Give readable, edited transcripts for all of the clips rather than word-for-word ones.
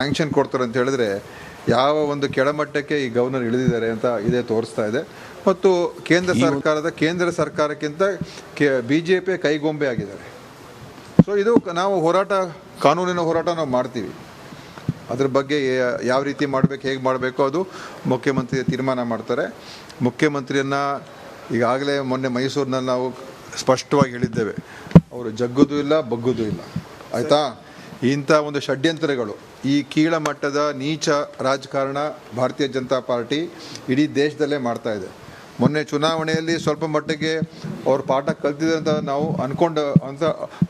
Sanction ಕೊಡ್ತಾರೆ ಅಂತ ಹೇಳಿದ್ರೆ ಯಾವ ಒಂದು ಕೆಳಮಟ್ಟಕ್ಕೆ ಈ ಗವರ್ನರ್ ಇಳಿದಿದ್ದಾರೆ ಅಂತ ಇದೇ ತೋರಿಸ್ತಾ ಇದೆ. ಮತ್ತು ಕೇಂದ್ರ ಸರ್ಕಾರಕ್ಕಿಂತ BJP ಕೈಗೊಂಬೆ ಆಗಿದ್ದಾರೆ. ಸೊ ಇದು ನಾವು ಕಾನೂನಿನ ಹೋರಾಟ ನಾವು ಮಾಡ್ತೀವಿ. ಅದ್ರ ಬಗ್ಗೆ ಯಾವ ರೀತಿ ಮಾಡಬೇಕು, ಹೇಗೆ ಮಾಡಬೇಕು ಅದು ಮುಖ್ಯಮಂತ್ರಿ ತೀರ್ಮಾನ ಮಾಡ್ತಾರೆ. ಮುಖ್ಯಮಂತ್ರಿಯನ್ನು ಈಗಾಗಲೇ ಮೊನ್ನೆ ಮೈಸೂರಿನಲ್ಲಿ ನಾವು ಸ್ಪಷ್ಟವಾಗಿ ಹೇಳಿದ್ದೇವೆ, ಅವರು ಜಗ್ಗೋದು ಇಲ್ಲ, ಬಗ್ಗೋದು ಇಲ್ಲ, ಆಯಿತಾ. ಇಂಥ ಒಂದು ಷಡ್ಯಂತ್ರಗಳು, ಈ ಕೀಳಮಟ್ಟದ ನೀಚ ರಾಜಕಾರಣ ಭಾರತೀಯ ಜನತಾ ಪಾರ್ಟಿ ಇಡೀ ದೇಶದಲ್ಲೇ ಮಾಡ್ತಾ ಇದೆ. ಮೊನ್ನೆ ಚುನಾವಣೆಯಲ್ಲಿ ಸ್ವಲ್ಪ ಮಟ್ಟಿಗೆ ಅವ್ರ ಪಾಠ ಕಲ್ತಿದ್ದಾರೆ ಅಂತ ನಾವು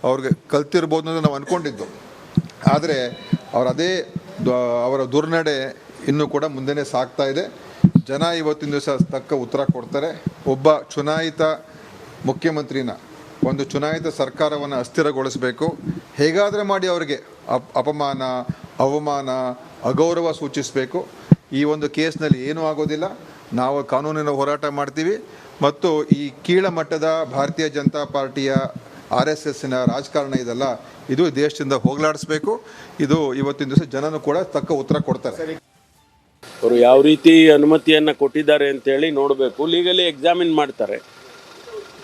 ಅವ್ರಿಗೆ ಕಲ್ತಿರ್ಬೋದು ಅಂತ ನಾವು ಅಂದ್ಕೊಂಡಿದ್ದು. ಆದರೆ ಅವರ ದುರ್ನಡೆ ಇನ್ನೂ ಕೂಡ ಮುಂದೆನೇ ಸಾಗ್ತಾ ಇದೆ. ಜನ ಇವತ್ತಿನ ದಿವಸ ತಕ್ಕ ಉತ್ತರ ಕೊಡ್ತಾರೆ. ಒಬ್ಬ ಚುನಾಯಿತ ಮುಖ್ಯಮಂತ್ರಿನ, ಒಂದು ಚುನಾಯಿತ ಸರ್ಕಾರವನ್ನು ಅಸ್ಥಿರಗೊಳಿಸಬೇಕು. ಹೇಗಾದರೆ ಮಾಡಿ ಅವರಿಗೆ ಅಪಮಾನ, ಅವಮಾನ, ಅಗೌರವ ಸೂಚಿಸಬೇಕು. ಈ ಒಂದು ಕೇಸ್ನಲ್ಲಿ ಏನೂ ಆಗೋದಿಲ್ಲ. ನಾವು ಕಾನೂನಿನ ಹೋರಾಟ ಮಾಡ್ತೀವಿ. ಮತ್ತು ಈ ಕೀಳಮಟ್ಟದ ಭಾರತೀಯ ಜನತಾ ಪಾರ್ಟಿಯ RSSನ ರಾಜಕಾರಣ ಇದಲ್ಲ, ಇದು ದೇಶದಿಂದ ಹೋಗಲಾಡಿಸ್ಬೇಕು. ಇದು ಇವತ್ತಿನ ದಿವಸ ಜನನು ಕೂಡ ತಕ್ಕ ಉತ್ತರ ಕೊಡ್ತಾರೆ. ಅವರು ಯಾವ ರೀತಿ ಅನುಮತಿಯನ್ನು ಕೊಟ್ಟಿದ್ದಾರೆ ಅಂತೇಳಿ ನೋಡಬೇಕು. ಲೀಗಲಿ ಎಕ್ಸಾಮಿನ್ ಮಾಡ್ತಾರೆ.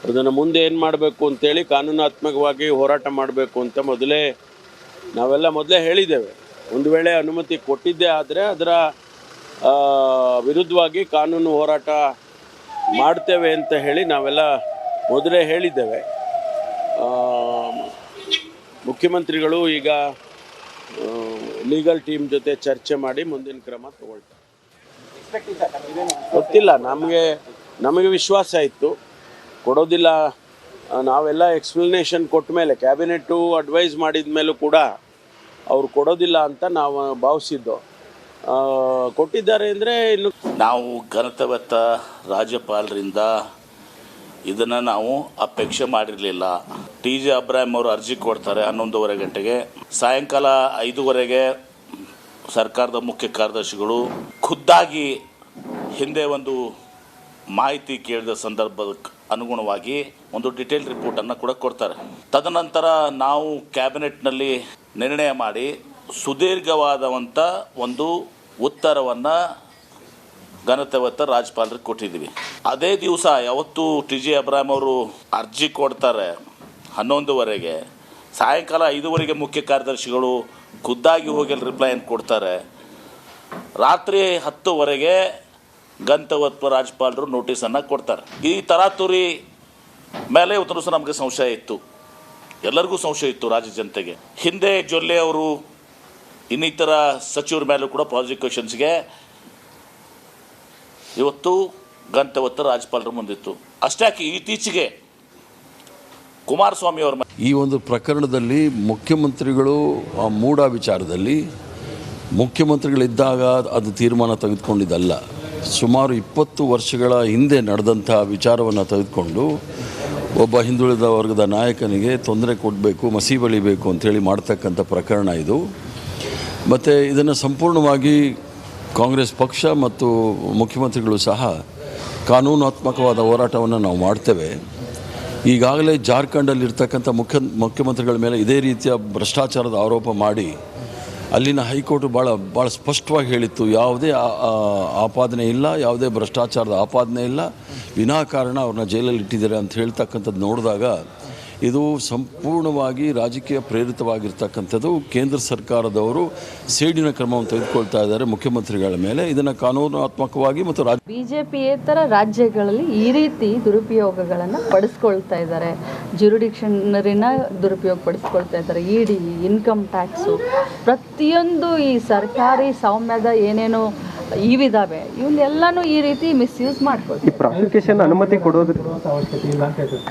ಅದನ್ನು ಮುಂದೆ ಏನು ಮಾಡಬೇಕು ಅಂತೇಳಿ ಕಾನೂನಾತ್ಮಕವಾಗಿ ಹೋರಾಟ ಮಾಡಬೇಕು ಅಂತ ನಾವೆಲ್ಲ ಮೊದಲೇ ಹೇಳಿದ್ದೇವೆ. ಒಂದು ವೇಳೆ ಅನುಮತಿ ಕೊಟ್ಟಿದ್ದೇ ಆದರೆ ಅದರ ವಿರುದ್ಧವಾಗಿ ಕಾನೂನು ಹೋರಾಟ ಮಾಡ್ತೇವೆ ಅಂತ ಹೇಳಿ ನಾವೆಲ್ಲ ಮೊದಲೇ ಹೇಳಿದ್ದೇವೆ. ಮುಖ್ಯಮಂತ್ರಿಗಳು ಈಗ ಲೀಗಲ್ ಟೀಮ್ ಜೊತೆ ಚರ್ಚೆ ಮಾಡಿ ಮುಂದಿನ ಕ್ರಮ ತಗೊಳ್ತಾರೆ. ಗೊತ್ತಿಲ್ಲ, ನಮಗೆ ವಿಶ್ವಾಸ ಇತ್ತು, ಕೊಡೋದಿಲ್ಲ. ನಾವೆಲ್ಲ ಎಕ್ಸ್ಪ್ಲನೇಷನ್ ಕೊಟ್ಟ ಮೇಲೆ, ಕ್ಯಾಬಿನೆಟ್ಟು ಅಡ್ವೈಸ್ ಮಾಡಿದ ಮೇಲೂ ಕೂಡ ಅವ್ರು ಕೊಡೋದಿಲ್ಲ ಅಂತ ನಾವು ಭಾವಿಸಿದ್ದು. ಕೊಟ್ಟಿದ್ದಾರೆ ಅಂದರೆ ಇನ್ನು ನಾವು ಘನತೆವೆತ್ತ ರಾಜ್ಯಪಾಲರಿಂದ ಇದನ್ನು ನಾವು ಅಪೇಕ್ಷೆ ಮಾಡಿರಲಿಲ್ಲ. TJ ಅಬ್ರಾಹಿಂ ಅವರು ಅರ್ಜಿ ಕೊಡ್ತಾರೆ 11:30 ಗಂಟೆಗೆ. ಸಾಯಂಕಾಲ 5:00 ಸರ್ಕಾರದ ಮುಖ್ಯ ಕಾರ್ಯದರ್ಶಿಗಳು ಖುದ್ದಾಗಿ ಹಿಂದೆ ಒಂದು ಮಾಹಿತಿ ಕೇಳಿದ ಸಂದರ್ಭಕ್ಕೆ ಅನುಗುಣವಾಗಿ ಒಂದು ಡಿಟೇಲ್ ರಿಪೋರ್ಟನ್ನು ಕೂಡ ಕೊಡ್ತಾರೆ. ತದನಂತರ ನಾವು ಕ್ಯಾಬಿನೆಟ್ನಲ್ಲಿ ನಿರ್ಣಯ ಮಾಡಿ ಸುದೀರ್ಘವಾದಂಥ ಒಂದು ಉತ್ತರವನ್ನು ಘನತೆವತ್ತ ರಾಜ್ಯಪಾಲರಿಗೆ ಕೊಟ್ಟಿದ್ದೀವಿ. ಅದೇ ದಿವಸ ಯಾವತ್ತು TJ ಅಬ್ರಾಹಿಂ ಅವರು ಅರ್ಜಿ ಕೊಡ್ತಾರೆ 11:00, ಸಾಯಂಕಾಲ 5:00 ಮುಖ್ಯ ಕಾರ್ಯದರ್ಶಿಗಳು ಖುದ್ದಾಗಿ ಹೋಗಿ ರಿಪ್ಲೈಯನ್ನು ಕೊಡ್ತಾರೆ. ರಾತ್ರಿ 10:00 ಗಂತವತ್ವ ರಾಜ್ಯಪಾಲರು ನೋಟಿಸನ್ನು ಕೊಡ್ತಾರೆ. ಈ ತರಾತುರಿ ಮೇಲೆ ಇವತ್ತು ಸಹ ನಮಗೆ ಸಂಶಯ ಇತ್ತು, ಎಲ್ಲರಿಗೂ ಸಂಶಯ ಇತ್ತು ರಾಜ್ಯ ಜನತೆಗೆ. ಹಿಂದೆ ಜೊಲ್ಲೆ ಅವರು ಇನ್ನಿತರ ಸಚಿವರ ಮೇಲೂ ಕೂಡ ಪ್ರಾಸಿಕ್ಯೂಷನ್ಸ್ಗೆ ಇವತ್ತು ಗಂತವತ್ತ ರಾಜ್ಯಪಾಲರ ಮುಂದಿತ್ತು. ಅಷ್ಟಾಗಿ ಇತ್ತೀಚೆಗೆ ಕುಮಾರಸ್ವಾಮಿ ಅವರ ಈ ಒಂದು ಪ್ರಕರಣದಲ್ಲಿ ಮುಖ್ಯಮಂತ್ರಿಗಳು ಮೂಡ ವಿಚಾರದಲ್ಲಿ ಮುಖ್ಯಮಂತ್ರಿಗಳಿದ್ದಾಗ ಅದು ತೀರ್ಮಾನ ತೆಗೆದುಕೊಂಡಿದ್ದಲ್ಲ. ಸುಮಾರು 20 ವರ್ಷಗಳ ಹಿಂದೆ ನಡೆದಂಥ ವಿಚಾರವನ್ನು ತೆಗೆದುಕೊಂಡು ಒಬ್ಬ ಹಿಂದುಳಿದ ವರ್ಗದ ನಾಯಕನಿಗೆ ತೊಂದರೆ ಕೊಡಬೇಕು, ಮಸಿ ಬಳಿಬೇಕು ಅಂಥೇಳಿ ಮಾಡ್ತಕ್ಕಂಥ ಪ್ರಕರಣ ಇದು. ಮತ್ತು ಇದನ್ನು ಸಂಪೂರ್ಣವಾಗಿ ಕಾಂಗ್ರೆಸ್ ಪಕ್ಷ ಮತ್ತು ಮುಖ್ಯಮಂತ್ರಿಗಳು ಸಹ ಕಾನೂನಾತ್ಮಕವಾದ ಹೋರಾಟವನ್ನು ನಾವು ಮಾಡ್ತೇವೆ. ಈಗಾಗಲೇ ಜಾರ್ಖಂಡಲ್ಲಿರ್ತಕ್ಕಂಥ ಮುಖ್ಯಮಂತ್ರಿಗಳ ಮೇಲೆ ಇದೇ ರೀತಿಯ ಭ್ರಷ್ಟಾಚಾರದ ಆರೋಪ ಮಾಡಿ ಅಲ್ಲಿನ ಹೈಕೋರ್ಟ್ ಭಾಳ ಸ್ಪಷ್ಟವಾಗಿ ಹೇಳಿತ್ತು, ಯಾವುದೇ ಆಪಾದನೆ ಇಲ್ಲ, ಯಾವುದೇ ಭ್ರಷ್ಟಾಚಾರದ ಆಪಾದನೆ ಇಲ್ಲ, ವಿನಾಕಾರಣ ಅವ್ರನ್ನ ಜೈಲಲ್ಲಿ ಇಟ್ಟಿದ್ದಾರೆ ಅಂತ ಹೇಳ್ತಕ್ಕಂಥದ್ದು ನೋಡಿದಾಗ ಇದು ಸಂಪೂರ್ಣವಾಗಿ ರಾಜಕೀಯ ಪ್ರೇರಿತವಾಗಿರ್ತಕ್ಕಂಥದ್ದು. ಕೇಂದ್ರ ಸರ್ಕಾರದವರು ಸೇಡಿನ ಕ್ರಮವನ್ನು ತೆಗೆದುಕೊಳ್ತಾ ಇದ್ದಾರೆ ಮುಖ್ಯಮಂತ್ರಿಗಳ ಮೇಲೆ. ಇದನ್ನು ಕಾನೂನಾತ್ಮಕವಾಗಿ ಮತ್ತು BJPಯೇತರ ರಾಜ್ಯಗಳಲ್ಲಿ ಈ ರೀತಿ ದುರುಪಯೋಗಗಳನ್ನು ಪಡಿಸ್ಕೊಳ್ತಾ ಇದ್ದಾರೆ. ಜ್ಯುರಿಡಿಕ್ಷನರಿನ ದುರುಪಯೋಗ ಪಡಿಸ್ಕೊಳ್ತಾ ಇದ್ದಾರೆ. ED, ಇನ್ಕಮ್ ಟ್ಯಾಕ್ಸು, ಪ್ರತಿಯೊಂದು ಈ ಸರ್ಕಾರಿ ಸೌಮ್ಯದ ಏನೇನೋ ಇವಿದಾವೆ, ಇವನ್ನೆಲ್ಲನೂ ಈ ರೀತಿ ಮಿಸ್ಯೂಸ್ ಮಾಡ್ಕೊಳ್ತಾರೆ. ಪ್ರಾಸಿಕ್ಯೂಷನ್ ಅನುಮತಿ ಕೊಡೋದು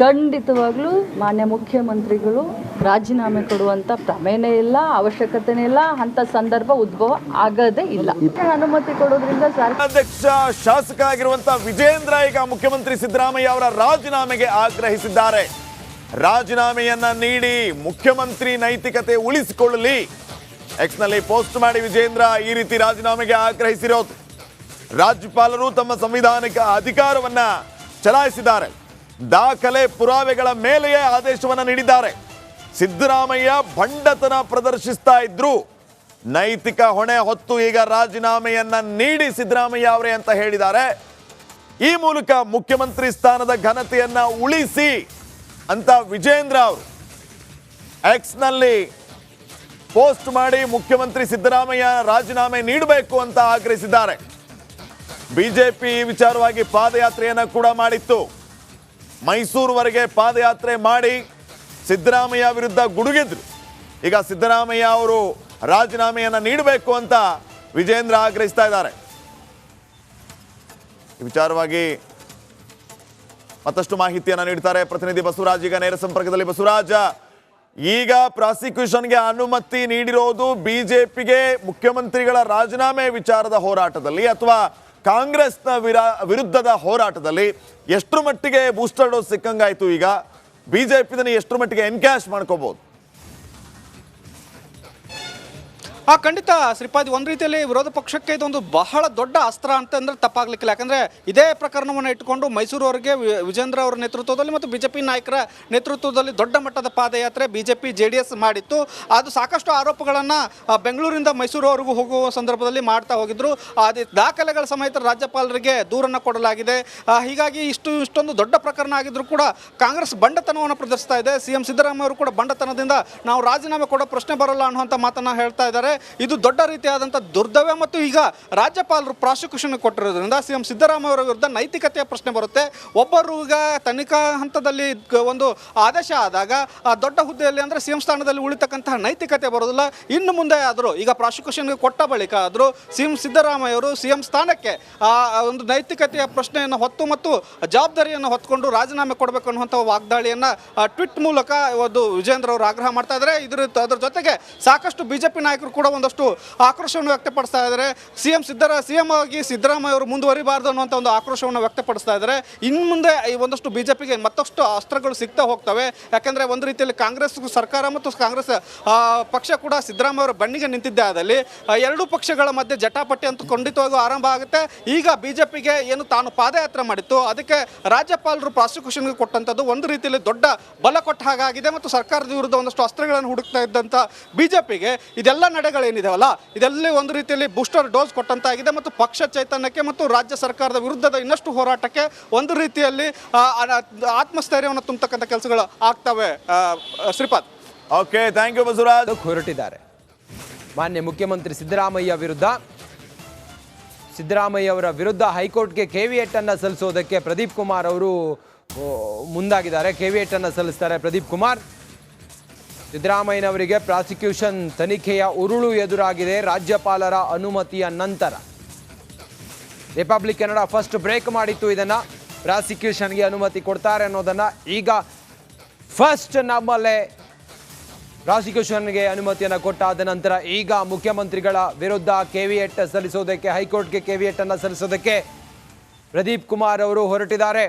ಖಂಡಿತವಾಗ್ಲೂ ಮಾನ್ಯ ಮುಖ್ಯಮಂತ್ರಿಗಳು ರಾಜೀನಾಮೆ ಕೊಡುವಂಥ ಪ್ರಮೇಯನೇ ಇಲ್ಲ, ಅವಶ್ಯಕತೆನೇ ಇಲ್ಲ, ಅಂಥ ಸಂದರ್ಭ ಉದ್ಭವ ಆಗದೇ ಇಲ್ಲ. ಅನುಮತಿ ಕೊಡೋದ್ರಿಂದ ಅಧ್ಯಕ್ಷ ಶಾಸಕ ಆಗಿರುವಂತ ವಿಜೇಂದ್ರ ಈಗ ಮುಖ್ಯಮಂತ್ರಿ ಸಿದ್ದರಾಮಯ್ಯ ಅವರ ರಾಜೀನಾಮೆಗೆ ಆಗ್ರಹಿಸಿದ್ದಾರೆ. ರಾಜೀನಾಮೆಯನ್ನ ನೀಡಿ ಮುಖ್ಯಮಂತ್ರಿ ನೈತಿಕತೆ ಉಳಿಸಿಕೊಳ್ಳಲಿ. ಎಕ್ಸ್ನಲ್ಲಿ ಪೋಸ್ಟ್ ಮಾಡಿ ವಿಜೇಂದ್ರ ಈ ರೀತಿ ರಾಜೀನಾಮೆಗೆ ಆಗ್ರಹಿಸಿರೋದು. ರಾಜ್ಯಪಾಲರು ತಮ್ಮ ಸಂವಿಧಾನಿಕ ಅಧಿಕಾರವನ್ನ ಚಲಾಯಿಸಿದ್ದಾರೆ. ದಾಖಲೆ ಪುರಾವೆಗಳ ಮೇಲೆಯೇ ಆದೇಶವನ್ನ ನೀಡಿದ್ದಾರೆ. ಸಿದ್ದರಾಮಯ್ಯ ಭಂಡತನ ಪ್ರದರ್ಶಿಸ್ತಾ ಇದ್ರು, ನೈತಿಕ ಹೊಣೆ ಹೊತ್ತು ಈಗ ರಾಜೀನಾಮೆಯನ್ನ ನೀಡಿ ಸಿದ್ದರಾಮಯ್ಯ ಅವರೇ ಅಂತ ಹೇಳಿದ್ದಾರೆ. ಈ ಮೂಲಕ ಮುಖ್ಯಮಂತ್ರಿ ಸ್ಥಾನದ ಘನತೆಯನ್ನ ಉಳಿಸಿ ಅಂತ ವಿಜೇಂದ್ರ ಅವರು ಎಕ್ಸ್ನಲ್ಲಿ ಪೋಸ್ಟ್ ಮಾಡಿ ಮುಖ್ಯಮಂತ್ರಿ ಸಿದ್ದರಾಮಯ್ಯ ರಾಜೀನಾಮೆ ನೀಡಬೇಕು ಅಂತ ಆಗ್ರಹಿಸಿದ್ದಾರೆ. ಬಿಜೆಪಿ ಈ ವಿಚಾರವಾಗಿ ಪಾದಯಾತ್ರೆಯನ್ನ ಕೂಡ ಮಾಡಿತ್ತು. ಮೈಸೂರುವರೆಗೆ ಪಾದಯಾತ್ರೆ ಮಾಡಿ ಸಿದ್ದರಾಮಯ್ಯ ವಿರುದ್ಧ ಗುಡುಗಿದ್ರು. ಈಗ ಸಿದ್ದರಾಮಯ್ಯ ಅವರು ರಾಜೀನಾಮೆಯನ್ನ ನೀಡಬೇಕು ಅಂತ ವಿಜೇಂದ್ರ ಆಗ್ರಹಿಸ್ತಾ ಇದ್ದಾರೆ. ಈ ವಿಚಾರವಾಗಿ ಮತ್ತಷ್ಟು ಮಾಹಿತಿಯನ್ನ ನೀಡ್ತಾರೆ ಪ್ರತಿನಿಧಿ ಬಸವರಾಜ್. ಈಗ ನೇರ ಸಂಪರ್ಕದಲ್ಲಿ. ಬಸವರಾಜ, ಈಗ ಪ್ರಾಸಿಕ್ಯೂಷನ್ಗೆ ಅನುಮತಿ ನೀಡಿರೋದು ಬಿಜೆಪಿಗೆ ಮುಖ್ಯಮಂತ್ರಿಗಳ ರಾಜೀನಾಮೆ ವಿಚಾರದ ಹೋರಾಟದಲ್ಲಿ ಅಥವಾ ಕಾಂಗ್ರೆಸ್ನ ವಿರುದ್ಧದ ಹೋರಾಟದಲ್ಲಿ ಎಷ್ಟರ ಮಟ್ಟಿಗೆ ಬೂಸ್ಟರ್ ಡೋಸ್ ಸಿಕ್ಕಂಗಾಯ್ತು? ಈಗ ಬಿಜೆಪಿ ಎಷ್ಟರ ಮಟ್ಟಿಗೆ ಎನ್ಕ್ಯಾಶ್ ಮಾಡ್ಕೋಬಹುದು? ಖಂಡಿತ ಶ್ರೀಪಾದ್, ಒಂದು ರೀತಿಯಲ್ಲಿ ವಿರೋಧ ಪಕ್ಷಕ್ಕೆ ಇದೊಂದು ಬಹಳ ದೊಡ್ಡ ಅಸ್ತ್ರ ಅಂತಂದ್ರೆ ತಪ್ಪಾಗ್ಲಿಕ್ಕಿಲ್ಲ. ಯಾಕಂದ್ರೆ ಇದೇ ಪ್ರಕರಣವನ್ನು ಇಟ್ಟುಕೊಂಡು ಮೈಸೂರುವರೆಗೆ ವಿಜೇಂದ್ರ ಅವರ ನೇತೃತ್ವದಲ್ಲಿ ಮತ್ತು ಬಿಜೆಪಿ ನಾಯಕರ ನೇತೃತ್ವದಲ್ಲಿ ದೊಡ್ಡ ಮಟ್ಟದ ಪಾದಯಾತ್ರೆ ಬಿಜೆಪಿ JDS ಮಾಡಿತ್ತು. ಅದು ಸಾಕಷ್ಟು ಆರೋಪಗಳನ್ನು ಬೆಂಗಳೂರಿಂದ ಮೈಸೂರುವರೆಗೂ ಹೋಗುವ ಸಂದರ್ಭದಲ್ಲಿ ಮಾಡ್ತಾ ಹೋಗಿದ್ರು. ಅದೇ ದಾಖಲೆಗಳ ಸಮೇತ ರಾಜ್ಯಪಾಲರಿಗೆ ದೂರನ್ನು ಕೊಡಲಾಗಿದೆ. ಹೀಗಾಗಿ ಇಷ್ಟೊಂದು ದೊಡ್ಡ ಪ್ರಕರಣ ಆಗಿದ್ರು ಕೂಡ ಕಾಂಗ್ರೆಸ್ ಬಂಡತನವನ್ನು ಪ್ರದರ್ಶಿಸ್ತಾ ಇದೆ. CM ಸಿದ್ದರಾಮಯ್ಯ ಅವರು ಕೂಡ ಬಂಡತನದಿಂದ ನಾವು ರಾಜೀನಾಮೆ ಕೊಡೋ ಪ್ರಶ್ನೆ ಬರಲ್ಲ ಅನ್ನುವಂಥ ಮಾತನ್ನ ಹೇಳ್ತಾ ಇದ್ದಾರೆ. ಇದು ದೊಡ್ಡ ರೀತಿಯಾದಂಥ ದುರ್ದವ್ಯ. ಮತ್ತು ಈಗ ರಾಜ್ಯಪಾಲರು ಪ್ರಾಸಿಕ್ಯೂಷನ್ ಕೊಟ್ಟಿರೋದ್ರಿಂದ CM ಸಿದ್ದರಾಮಯ್ಯ ಅವರ ವಿರುದ್ಧ ನೈತಿಕತೆಯ ಪ್ರಶ್ನೆ ಬರುತ್ತೆ. ಒಬ್ಬರು ಈಗ ತನಿಖಾ ಹಂತದಲ್ಲಿ ಒಂದು ಆದೇಶ ಆದಾಗ ದೊಡ್ಡ ಹುದ್ದೆಯಲ್ಲಿ ಅಂದರೆ CM ಸ್ಥಾನದಲ್ಲಿ ಉಳಿತಕ್ಕಂತಹ ನೈತಿಕತೆ ಬರೋದಿಲ್ಲ. ಇನ್ನು ಮುಂದೆ ಆದರೂ ಈಗ ಪ್ರಾಸಿಕ್ಯೂಷನ್ಗೆ ಕೊಟ್ಟ ಬಳಿಕ ಆದರೂ CM ಸಿದ್ದರಾಮಯ್ಯ ಅವರು CM ಸ್ಥಾನಕ್ಕೆ ಒಂದು ನೈತಿಕತೆಯ ಪ್ರಶ್ನೆಯನ್ನು ಹೊತ್ತು ಮತ್ತು ಜವಾಬ್ದಾರಿಯನ್ನು ಹೊತ್ಕೊಂಡು ರಾಜೀನಾಮೆ ಕೊಡಬೇಕು ಅನ್ನುವಂಥ ವಾಗ್ದಾಳಿಯನ್ನು ಟ್ವೀಟ್ ಮೂಲಕ ಒಂದು ವಿಜೇಂದ್ರ ಅವರು ಆಗ್ರಹ ಮಾಡ್ತಾ ಇದ್ದಾರೆ. ಅದರ ಜೊತೆಗೆ ಸಾಕಷ್ಟು ಬಿಜೆಪಿ ನಾಯಕರು ಕೂಡ ಒಂದಷ್ಟು ಆಕ್ರೋಶವನ್ನು ವ್ಯಕ್ತಪಡಿಸ್ತಾ ಇದ್ದಾರೆ. CM ಆಗಿ ಸಿದ್ದರಾಮಯ್ಯ ಅವರು ಮುಂದುವರಿಬಾರ್ದು ಅನ್ನುವಂಥ ಒಂದು ಆಕ್ರೋಶವನ್ನು ವ್ಯಕ್ತಪಡಿಸ್ತಾ ಇದ್ದಾರೆ. ಇನ್ನು ಮುಂದೆ ಈ ಒಂದಷ್ಟು ಬಿಜೆಪಿಗೆ ಮತ್ತಷ್ಟು ಅಸ್ತ್ರಗಳು ಸಿಗ್ತಾ ಹೋಗ್ತವೆ. ಯಾಕಂದರೆ ಒಂದು ರೀತಿಯಲ್ಲಿ ಕಾಂಗ್ರೆಸ್ ಸರ್ಕಾರ ಮತ್ತು ಕಾಂಗ್ರೆಸ್ ಪಕ್ಷ ಕೂಡ ಸಿದ್ದರಾಮಯ್ಯ ಅವರ ಬಣ್ಣಿಗೆ ನಿಂತಿದ್ದೇ ಆದಲ್ಲಿ ಎರಡೂ ಪಕ್ಷಗಳ ಮಧ್ಯೆ ಜಟಾಪಟಿ ಅಂತೂ ಖಂಡಿತವಾಗೂ ಆರಂಭ ಆಗುತ್ತೆ. ಈಗ ಬಿಜೆಪಿಗೆ ಏನು ತಾನು ಪಾದಯಾತ್ರೆ ಮಾಡಿತ್ತು ಅದಕ್ಕೆ ರಾಜ್ಯಪಾಲರು ಪ್ರಾಸಿಕ್ಯೂಷನ್ಗೆ ಕೊಟ್ಟಂಥದ್ದು ಒಂದು ರೀತಿಯಲ್ಲಿ ದೊಡ್ಡ ಬಲ ಕೊಟ್ಟ ಹಾಗಾಗಿದೆ. ಮತ್ತು ಸರ್ಕಾರದ ವಿರುದ್ಧ ಒಂದಷ್ಟು ಅಸ್ತ್ರಗಳನ್ನು ಹುಡುಕ್ತಾ ಇದ್ದಂಥ ಬಿಜೆಪಿಗೆ ಇದೆಲ್ಲ ನಡೆಗಳೇನಿದೆವಲ್ಲ ಇದೆಲ್ಲ ಒಂದು ರೀತಿಯಲ್ಲಿ ಬೂಸ್ಟರ್ ಡೋಸ್ ಕೊಟ್ಟಂತಾಗಿದೆ. ಮತ್ತು ಪಕ್ಷ ಚೈತನ್ಯಕ್ಕೆ ಮತ್ತು ರಾಜ್ಯ ಸರ್ಕಾರದ ವಿರುದ್ಧದ ಇನ್ನಷ್ಟು ಹೋರಾಟಕ್ಕೆ ಒಂದು ರೀತಿಯಲ್ಲಿ ಆತ್ಮಸ್ಥೈರ್ಯವನ್ನು ತುಂಬತಕ್ಕಂಥ ಕೆಲಸಗಳು ಆಗ್ತವೆ. Shripad, okay, thank you Basavaraj. ಹೊರಟಿದ್ದಾರೆ ಮಾನ್ಯ ಮುಖ್ಯಮಂತ್ರಿ ಸಿದ್ದರಾಮಯ್ಯ ಅವರ ವಿರುದ್ಧ ಹೈಕೋರ್ಟ್ಗೆ ಕೇವಿಯಟ್ ಅನ್ನು ಸಲ್ಲಿಸೋದಕ್ಕೆ ಪ್ರದೀಪ್ ಕುಮಾರ್ ಅವರು ಮುಂದಾಗಿದ್ದಾರೆ. ಕೇವಿಯಟ್ ಅನ್ನು ಸಲ್ಲಿಸ್ತಾರೆ ಪ್ರದೀಪ್ ಕುಮಾರ್. ಸಿದ್ದರಾಮಯ್ಯನವರಿಗೆ ಪ್ರಾಸಿಕ್ಯೂಷನ್ ತನಿಖೆಯ ಉರುಳು ಎದುರಾಗಿದೆ ರಾಜ್ಯಪಾಲರ ಅನುಮತಿಯ ನಂತರ. ರಿಪಬ್ಲಿಕ್ ಕನ್ನಡ ಫಸ್ಟ್ ಬ್ರೇಕ್ ಮಾಡಿತ್ತು ಇದನ್ನು. ಪ್ರಾಸಿಕ್ಯೂಷನ್ಗೆ ಅನುಮತಿ ಕೊಡ್ತಾರೆ ಅನ್ನೋದನ್ನು ಈಗ ಫಸ್ಟ್ ನಮ್ಮಲ್ಲೇ ಪ್ರಾಸಿಕ್ಯೂಷನ್ಗೆ ಅನುಮತಿಯನ್ನು ಕೊಟ್ಟಾದ ನಂತರ ಈಗ ಮುಖ್ಯಮಂತ್ರಿಗಳ ವಿರುದ್ಧ ಕೇವಿಯಟ್ ಸಲ್ಲಿಸೋದಕ್ಕೆ ಹೈಕೋರ್ಟ್ಗೆ ಕೇವಿಯಟ್ ಅನ್ನು ಸಲ್ಲಿಸೋದಕ್ಕೆ ಪ್ರದೀಪ್ ಕುಮಾರ್ ಅವರು ಹೊರಟಿದ್ದಾರೆ.